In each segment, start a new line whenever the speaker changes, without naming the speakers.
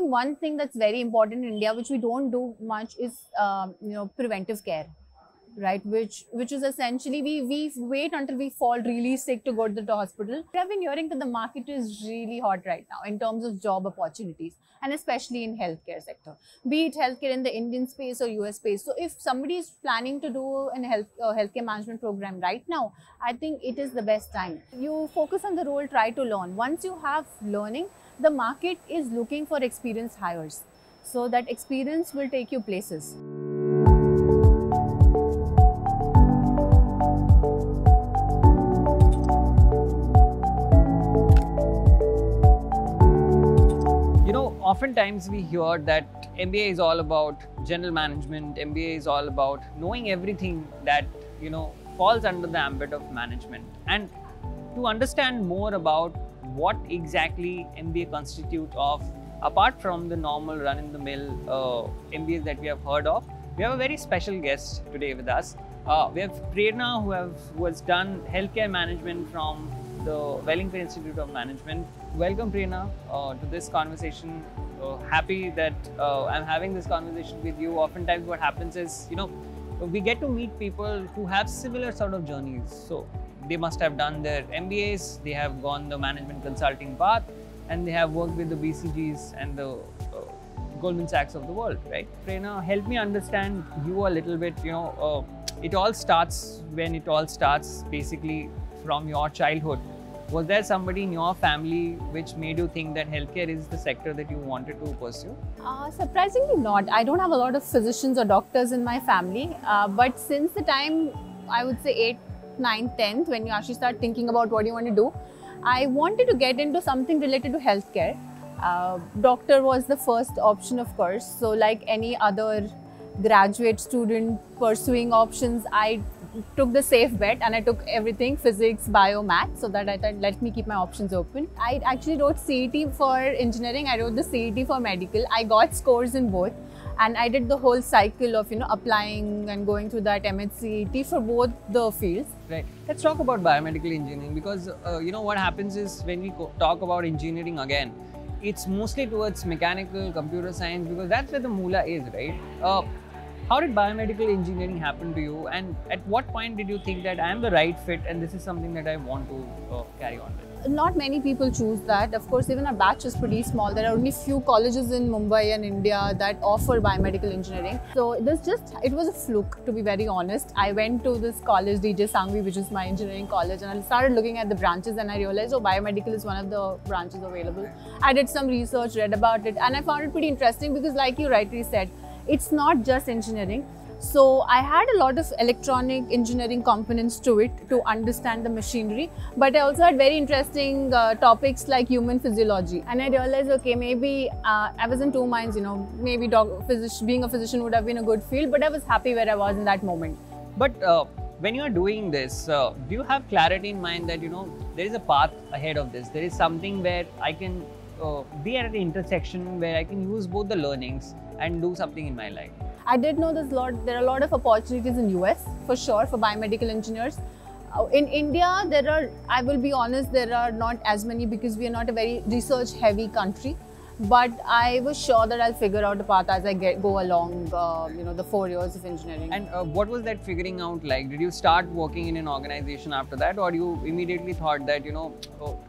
One thing that's very important in India, which we don't do much, is preventive care, right? Which is essentially we wait until we fall really sick to go to the hospital. I've been hearing that the market is really hot right now in terms of job opportunities, and especially in healthcare sector, be it healthcare in the Indian space or US space. So if somebody is planning to do an healthcare management program right now, I think it is the best time. You focus on the role, try to learn. Once you have learning, the market is looking for experienced hires, so that experience will take you places.
Oftentimes we hear that MBA is all about general management, MBA is all about knowing everything that falls under the ambit of management. And to understand more about what exactly MBA constitutes of, apart from the normal run-in-the-mill MBAs that we have heard of, we have a very special guest today with us. We have Prerna, who has done healthcare management from the Welingkar Institute of Management. Welcome, Prerna, to this conversation. Happy that I'm having this conversation with you. Oftentimes what happens is, we get to meet people who have similar sort of journeys. So they must have done their MBAs, they have gone the management consulting path, and they have worked with the BCGs and the Goldman Sachs of the world, right? Prerna, help me understand you a little bit. It all starts when it all starts, basically from your childhood. Was there somebody in your family which made you think that healthcare is the sector that you wanted to pursue?
Surprisingly not. I don't have a lot of physicians or doctors in my family. But since the time, I would say 8th, 9th, 10th, when you actually start thinking about what you want to do, I wanted to get into something related to healthcare. Doctor was the first option, of course. So like any other graduate student pursuing options, I took the safe bet and I took everything, physics, bio, math, so that I thought, let me keep my options open. I actually wrote CET for engineering, I wrote the CET for medical. I got scores in both, and I did the whole cycle of applying and going through that MHCET for both the fields.
Right. Let's talk about biomedical engineering, because what happens is when we talk about engineering again, it's mostly towards mechanical, computer science, because that's where the moolah is, right? How did biomedical engineering happen to you, and at what point did you think that I am the right fit and this is something that I want to carry on with?
Not many people choose that. Of course, even our batch is pretty small. There are only few colleges in Mumbai and India that offer biomedical engineering. So it was a fluke, to be very honest. I went to this college, DJ Sangvi, which is my engineering college, and I started looking at the branches and I realized, oh, biomedical is one of the branches available. I did some research, read about it, and I found it pretty interesting because, like you rightly said, it's not just engineering. So I had a lot of electronic engineering components to it to understand the machinery, but I also had very interesting topics like human physiology. And I realized, okay, maybe I was in two minds, maybe being a physician would have been a good field, but I was happy where I was in that moment.
But when you are doing this, do you have clarity in mind that, there is a path ahead of this? There is something where I can be at an intersection where I can use both the learnings and do something in my life?
I did know there are a lot of opportunities in US for sure for biomedical engineers. In India, I will be honest, there are not as many because we are not a very research heavy country. But I was sure that I'll figure out a path as I go along, the 4 years of engineering.
And what was that figuring out like? Did you start working in an organization after that, or you immediately thought that, to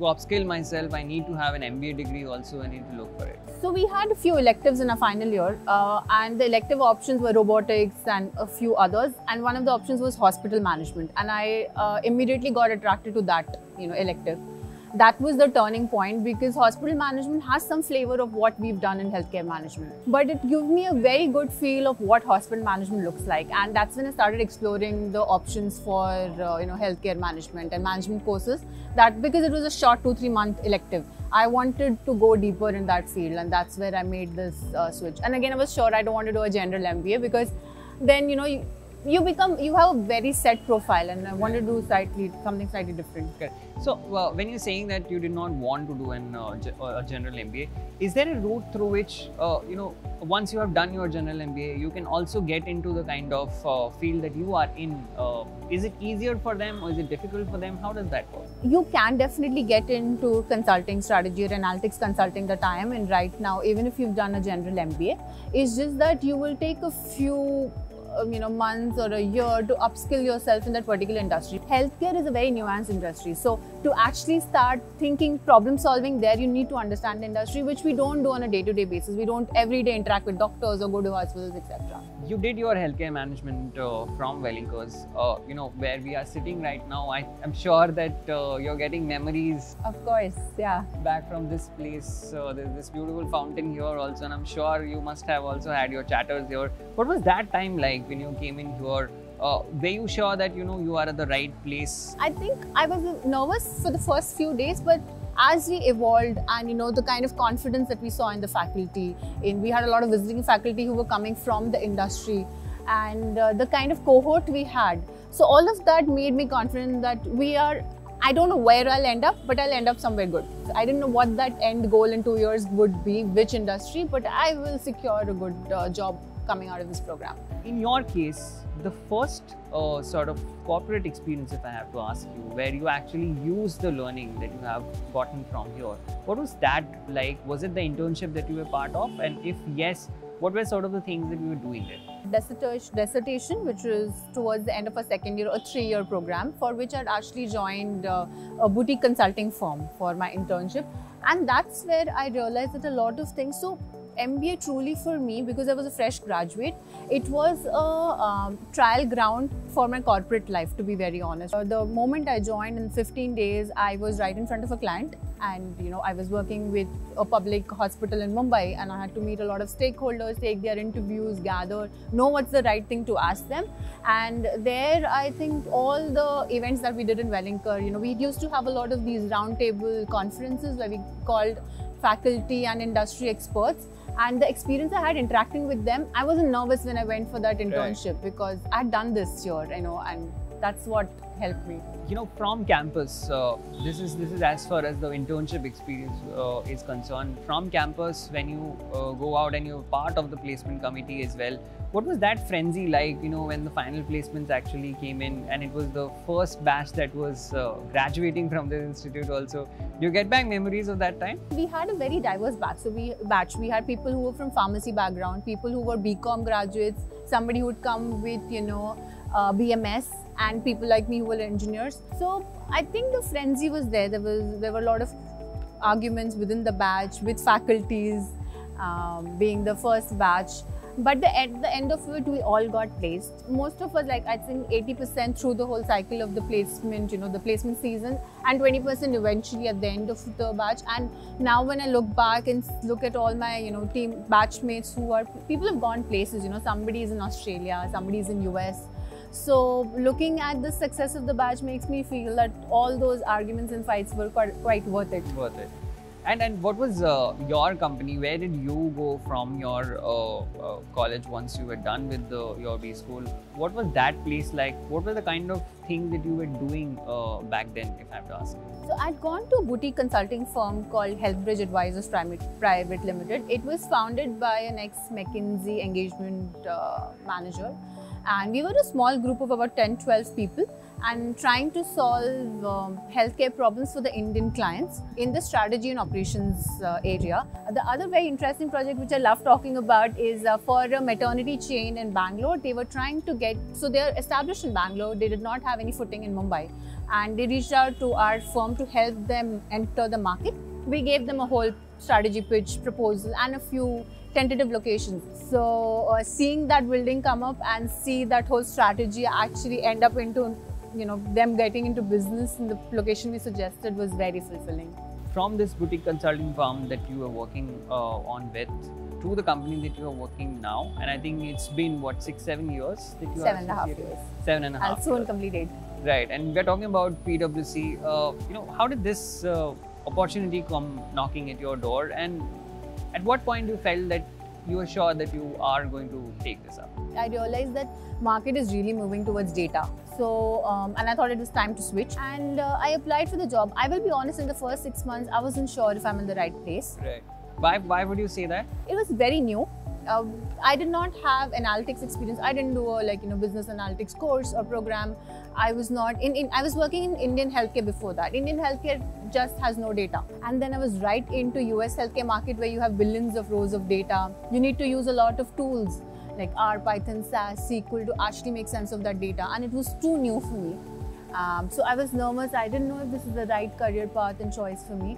upskill myself, I need to have an MBA degree also, I need to look for it?
So we had a few electives in our final year, and the elective options were robotics and a few others. And one of the options was hospital management. And I immediately got attracted to that, elective. That was the turning point because hospital management has some flavor of what we've done in healthcare management. But it gave me a very good feel of what hospital management looks like. And that's when I started exploring the options for healthcare management and management courses. That because it was a short 2-3 month elective, I wanted to go deeper in that field, and that's where I made this switch. And again, I was sure I don't want to do a general MBA because then you have a very set profile, and I wanted to do something slightly different.
Okay. So when you're saying that you did not want to do a general MBA, is there a route through which once you have done your general MBA, you can also get into the kind of field that you are in? Is it easier for them or is it difficult for them? How does that work?
you can definitely get into consulting, strategy or analytics consulting that I am in right now, even if you've done a general MBA. It's just that you will take a few months or a year to upskill yourself in that particular industry. Healthcare is a very nuanced industry. So to actually start thinking problem solving there, you need to understand the industry, which we don't do on a day-to-day basis. We don't every day interact with doctors or go to hospitals, etc.
You did your healthcare management from Welingkar's, where we are sitting right now. I'm sure that you're getting memories.
Of course, yeah.
Back from this place. There's this beautiful fountain here also, and I'm sure you must have also had your chatters here. What was that time like when you came in here? Were you sure that you are at the right place?
I think I was nervous for the first few days, but as we evolved and the kind of confidence that we saw in the faculty, we had a lot of visiting faculty who were coming from the industry, and the kind of cohort we had. So all of that made me confident that I don't know where I'll end up, but I'll end up somewhere good. I didn't know what that end goal in 2 years would be, which industry, but I will secure a good job coming out of this program.
In your case, the first sort of corporate experience, if I have to ask you, where you actually use the learning that you have gotten from here, what was that like? Was it the internship that you were part of? And if yes, what were sort of the things that you were doing there?
Dissertation, which was towards the end of a second year, a 3-year program, for which I'd actually joined a boutique consulting firm for my internship. And that's where I realized that a lot of things. So MBA truly for me, because I was a fresh graduate, it was a trial ground for my corporate life, to be very honest. The moment I joined, in 15 days, I was right in front of a client, and I was working with a public hospital in Mumbai, and I had to meet a lot of stakeholders, take their interviews, know what's the right thing to ask them. And there, I think all the events that we did in Welingkar, we used to have a lot of these roundtable conferences where we called faculty and industry experts. And the experience I had interacting with them, I wasn't nervous when I went for that internship, because I had done this year, and that's what helped me.
From campus, this is as far as the internship experience is concerned. From campus, when you go out and you're part of the placement committee as well, what was that frenzy like, when the final placements actually came in, and it was the first batch that was graduating from the institute also? Do you get back memories of that time?
We had a very diverse batch. So we had people who were from pharmacy background, people who were BCom graduates, somebody who would come with, BMS, and people like me who were engineers. So I think the frenzy was there. There were a lot of arguments within the batch with faculties, being the first batch. But at the end of it, we all got placed. Most of us, I think 80% through the whole cycle of the placement, the placement season, and 20% eventually at the end of the batch. And now when I look back and look at all my, team batchmates people have gone places, somebody is in Australia, somebody is in US. So looking at the success of the batch makes me feel that all those arguments and fights were quite worth it.
Worth it. And what was your company? Where did you go from your college once you were done with your WeSchool? What was that place like? What were the kind of things that you were doing back then, if I have to ask you?
So I'd gone to a boutique consulting firm called Healthbridge Advisors Private Limited. It was founded by an ex-McKinsey engagement manager. And we were a small group of about 10-12 people, and trying to solve healthcare problems for the Indian clients in the strategy and operations area. The other very interesting project which I love talking about is for a maternity chain in Bangalore. They were trying to so they're established in Bangalore, they did not have any footing in Mumbai, and they reached out to our firm to help them enter the market. We gave them a whole strategy pitch, proposal, and a few tentative locations. So seeing that building come up and see that whole strategy actually end up into them getting into business in the location we suggested was very fulfilling.
From this boutique consulting firm that you were working on with to the company that you are working now, and I think it's been what, 6-7 years that you
7.5 years.
7.5
I'll soon complete 8.
Right, and we're talking about PwC. How did this opportunity come knocking at your door, and at what point you felt that you were sure that you are going to take this up?
I realized that market is really moving towards data. So, and I thought it was time to switch, and I applied for the job. I will be honest, in the first 6 months, I wasn't sure if I'm in the right place.
Right. Why would you say that?
It was very new. I did not have analytics experience. I didn't do a business analytics course or program. I was not I was working in Indian healthcare before that. Indian healthcare just has no data. And then I was right into US healthcare market where you have billions of rows of data. You need to use a lot of tools like R, Python, SAS, SQL to actually make sense of that data. And it was too new for me. So I was nervous. I didn't know if this is the right career path and choice for me.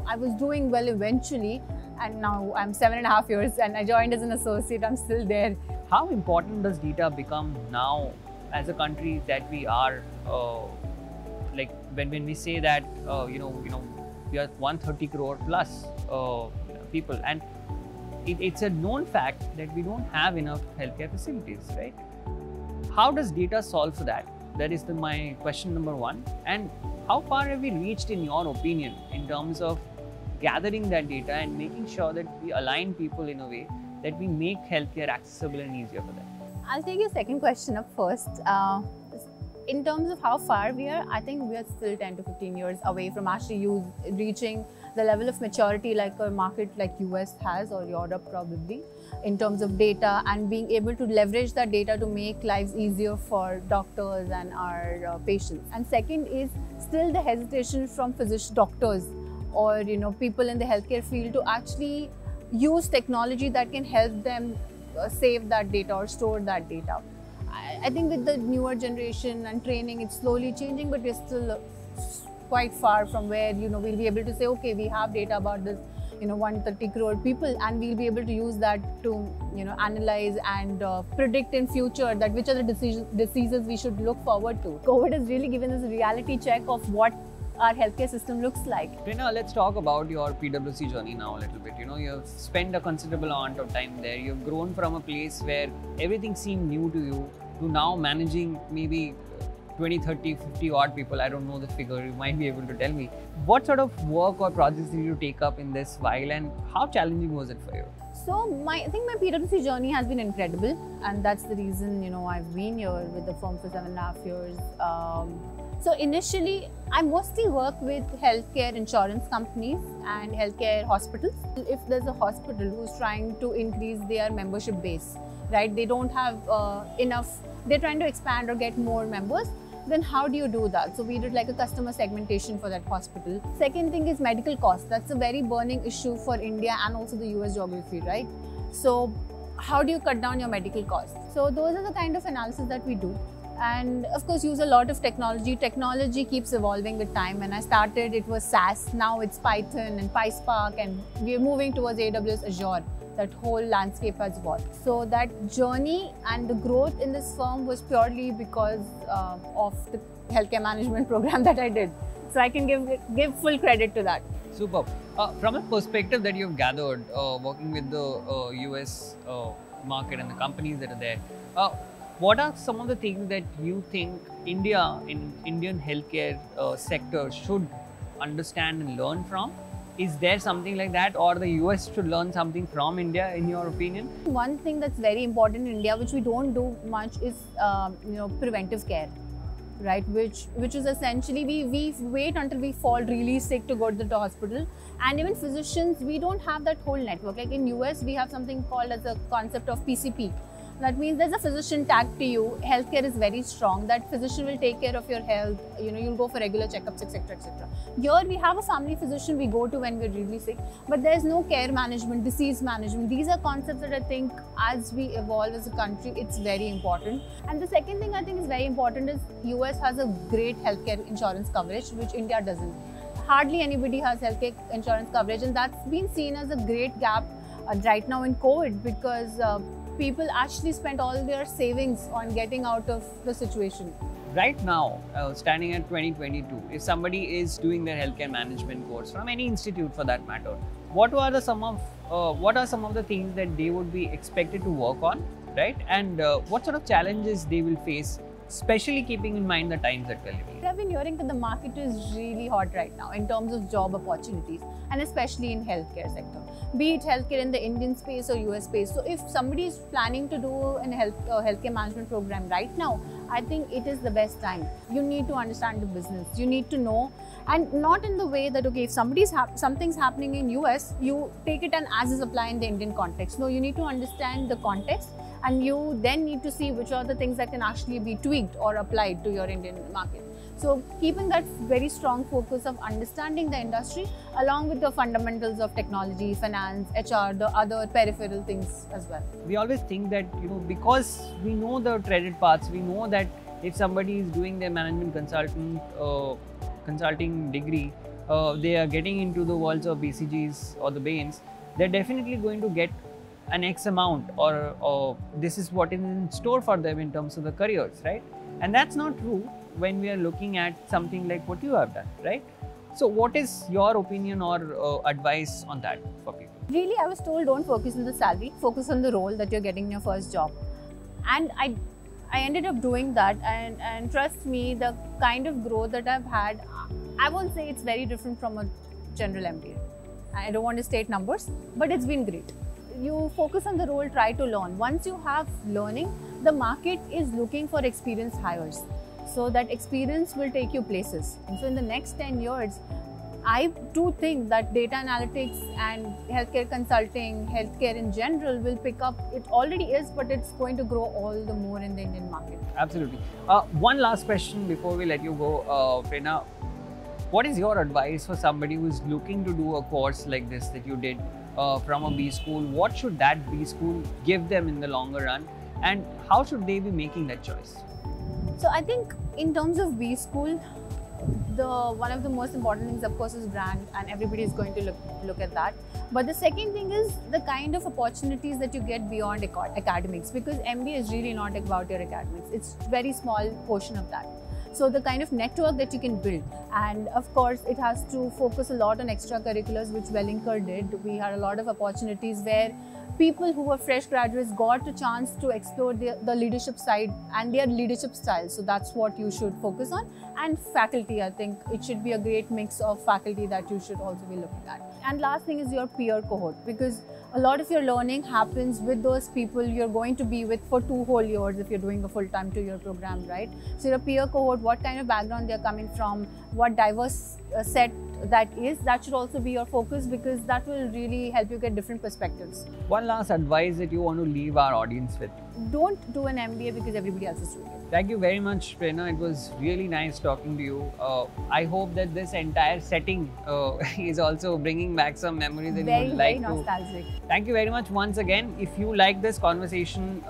I was doing well eventually, and now I'm 7.5 years and I joined as an associate. I'm still there.
How important does data become now as a country that we are? Like when we say that we are 130 crore plus people, and it's a known fact that we don't have enough healthcare facilities, right? How does data solve for that? That is my question number one. And how far have we reached, in your opinion, in terms of gathering that data and making sure that we align people in a way that we make healthcare accessible and easier for them?
I'll take your second question up first. In terms of how far we are, I think we are still 10 to 15 years away from actually reaching the level of maturity like a market like US has, or Europe probably, in terms of data and being able to leverage that data to make lives easier for doctors and our patients. And second is still the hesitation from doctors or people in the healthcare field to actually use technology that can help them save that data or store that data. I think with the newer generation and training, it's slowly changing, but we're still quite far from where we'll be able to say, okay, we have data about this 130 crore people, and we'll be able to use that to analyze and predict in future that which are the diseases we should look forward to. COVID has really given us a reality check of what our healthcare system looks like.
Prerna, let's talk about your PwC journey now a little bit. You've spent a considerable amount of time there. You've grown from a place where everything seemed new to you to now managing maybe 20, 30, 50 odd people. I don't know the figure. You might be able to tell me. What sort of work or projects did you take up in this while, and how challenging was it for you?
So I think my PwC journey has been incredible, and that's the reason I've been here with the firm for 7.5 years. So initially, I mostly work with healthcare insurance companies and healthcare hospitals. If there's a hospital who's trying to increase their membership base, right? They don't have enough, they're trying to expand or get more members, then how do you do that? So we did like a customer segmentation for that hospital. Second thing is medical costs. That's a very burning issue for India and also the US geography, right? So how do you cut down your medical costs? So those are the kind of analysis that we do. And of course, use a lot of technology. Technology keeps evolving with time. When I started, it was SAS. Now it's Python and PySpark, and we're moving towards AWS Azure. That whole landscape has evolved. So that journey and the growth in this firm was purely because of the healthcare management program that I did. So I can give full credit to that.
Superb. From a perspective that you've gathered, working with the US market and the companies that are there, what are some of the things that you think Indian healthcare sector should understand and learn from? Is there something like that, or the US should learn something from India, in your opinion?
One thing that's very important in India, which we don't do much, is preventive care, right? Which is essentially we wait until we fall really sick to go to the hospital, and even physicians, we don't have that whole network. Like in US, we have something called as a concept of PCP. That means there's a physician tagged to you. Healthcare is very strong. That physician will take care of your health. You'll go for regular checkups, etc., etc. Here we have a family physician we go to when we're really sick, but there's no care management, disease management. These are concepts that I think as we evolve as a country, it's very important. And the second thing I think is very important is US has a great healthcare insurance coverage, which India doesn't. Hardly anybody has healthcare insurance coverage, and that's been seen as a great gap right now in COVID, because people actually spent all their savings on getting out of the situation.
Right now, standing at 2022, if somebody is doing their healthcare management course from any institute for that matter, what are some of the things that they would be expected to work on, right? And what sort of challenges they will face, especially keeping in mind the times that we're living in?
I've been hearing that the market is really hot right now in terms of job opportunities, and especially in healthcare sector, be it healthcare in the Indian space or US space. So if somebody is planning to do a healthcare management program right now, I think it is the best time. You need to understand the business. You need to know, and not in the way that, okay, if something's happening in US, you take it and as is apply in the Indian context. No, you need to understand the context, and you then need to see which are the things that can actually be tweaked or applied to your Indian market. So keeping that very strong focus of understanding the industry along with the fundamentals of technology, finance, HR, the other peripheral things as well.
We always think that, because we know the treaded paths, we know that if somebody is doing their management consulting degree, they are getting into the worlds of BCGs or the Bains, they're definitely going to get an X amount, or this is what is in store for them in terms of the careers, right? And that's not true when we are looking at something like what you have done, right? So what is your opinion or advice on that for people?
Really, I was told don't focus on the salary, focus on the role that you're getting in your first job. And I ended up doing that, and trust me, the kind of growth that I've had, I won't say it's very different from a general MBA. I don't want to state numbers, but it's been great. You focus on the role, try to learn. Once you have learning, the market is looking for experienced hires. So that experience will take you places. And so in the next 10 years, I do think that data analytics and healthcare consulting, healthcare in general will pick up. It already is, but it's going to grow all the more in the Indian market.
Absolutely. One last question before we let you go, Prerna. What is your advice for somebody who is looking to do a course like this that you did from a B school? What should that B school give them in the longer run? And how should they be making that choice?
So I think in terms of B school, one of the most important things, of course, is brand, and everybody is going to look at that. But the second thing is the kind of opportunities that you get beyond academics, because MBA is really not about your academics. It's a very small portion of that. So the kind of network that you can build, and of course it has to focus a lot on extracurriculars, which Welingkar did. We had a lot of opportunities where people who were fresh graduates got a chance to explore the leadership side and their leadership style. So that's what you should focus on. And faculty, I think it should be a great mix of faculty that you should also be looking at. And last thing is your peer cohort, because a lot of your learning happens with those people you're going to be with for 2 whole years if you're doing a full-time 2-year program, right? So your peer cohort, what kind of background they're coming from, what diverse set that is, that should also be your focus, because that will really help you get different perspectives.
One last advice that you want to leave our audience with?
Don't do an MBA because everybody else is doing it.
Thank you very much, Prerna. It was really nice talking to you. I hope that this entire setting is also bringing back some memories that you would like to.
Very nostalgic.
Thank you very much once again. If you like this conversation,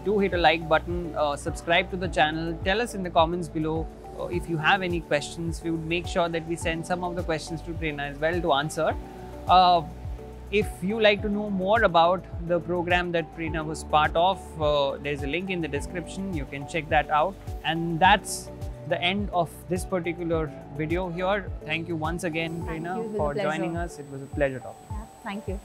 do hit a like button, subscribe to the channel, tell us in the comments below if you have any questions. We would make sure that we send some of the questions to Prerna as well to answer. If you like to know more about the program that Prerna was part of, there's a link in the description. You can check that out. And that's the end of this particular video here. Thank you once again, Prerna, for joining us. It was a pleasure talking.
Yeah, thank you.